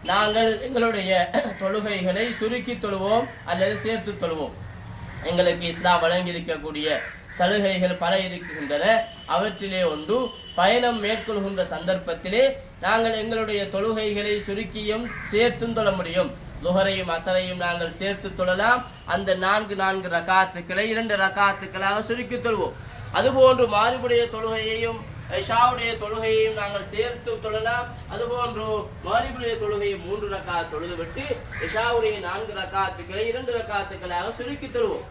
நாங்கள் எங்களுடைய தொழுகைகளை சுருக்கி தொழுவோம் அல்லது சேர்த்து தொழுவோம். எங்களுக்கு இஸ்லாம் வழங்கி இருக்கக்கூடிய சலுகைகள் பல இருக்கின்றன. அவற்றிலே ஒன்று, பயணம் மேற்கொள்கின்ற சந்தர்ப்பத்திலே நாங்கள் எங்களுடைய தொழுகைகளை சுருக்கியும் சேர்த்தும் தொழ முடியும். லுஹரையும் அசரையும் நாங்கள் சேர்த்து தொழலாம். அந்த 4 ரகாத்துக்களை 2 ரகாத்துக்களாக சுருக்கி தொழுவோம். அதுபோன்று மாரிபுடைய தொழுகையையும் இஷாவுடைய தொழுகையையும் நாங்கள் சேர்த்து தொழலாம். அதுபோன்று மாரிபுடைய தொழுகையை 3 ரகாத் தொழுதுவிட்டு இஷாவுடைய 4 ரகாத்துக்களை 2 ரகாத்துக்களாக சுருக்கி தொழுவோம்.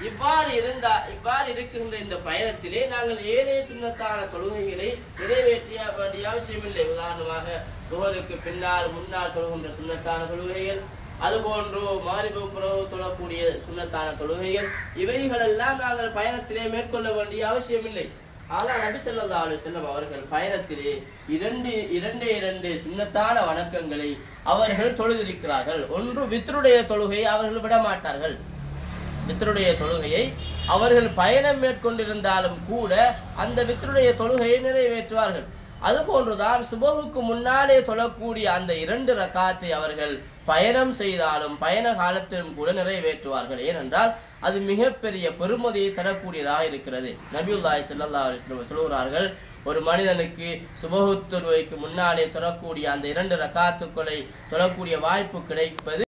இவ்வாறு இருக்கின்ற இந்த பயணத்திலே நாங்கள் ஏழே சுன்னத்தான தொழுகைகளை நிறைவேற்றிய வேண்டிய அவசியமில்லை. உதாரணமாக துஹருக்கு பின்னால் முன்னால் தொழுகின்ற சுன்னத்தான தொழுகைகள், அதுபோன்று மாரிபு புறவு தொழக்கூடிய சுன்னத்தான தொழுகைகள், இவைகளெல்லாம் நாங்கள் பயணத்திலே மேற்கொள்ள வேண்டிய அவசியமில்லை. ஆனால் நபி ஸல்லல்லாஹு அலைஹி வஸல்லம் அவர்கள் பயணத்திலே இரண்டே சுன்னத்தான வணக்கங்களை அவர்கள் தொழுதிருக்கிறார்கள். ஒன்று, வித்ருடைய தொழுகையை அவர்கள் விட மாட்டார்கள். வித்ருடைய தொழுகையை அவர்கள் பயணம் மேற்கொண்டிருந்தாலும் கூட அந்த வித்ருடைய தொழுகையை நிறைவேற்றுவார்கள். அதுபோன்றுதான் சுபஹுக்கு முன்னாலே தொழக்கூடிய அந்த 2 ரகாத்தை அவர்கள் பயணம் செய்தாலும் பயண காலத்திலும் கூட நிறைவேற்றுவார்கள். ஏனென்றால் அது மிகப்பெரிய பெருமதியை தரக்கூடியதாக இருக்கிறது. நபியுல்லாஹி ஸல்லல்லாஹு அலைஹி வஸல்லம் சொல்கிறார்கள், ஒரு மனிதனுக்கு சுபஹு தொழுகைக்கு முன்னாலே தொழக்கூடிய அந்த 2 ரகாத்துக்களை தொழக்கூடிய வாய்ப்பு கிடைப்பது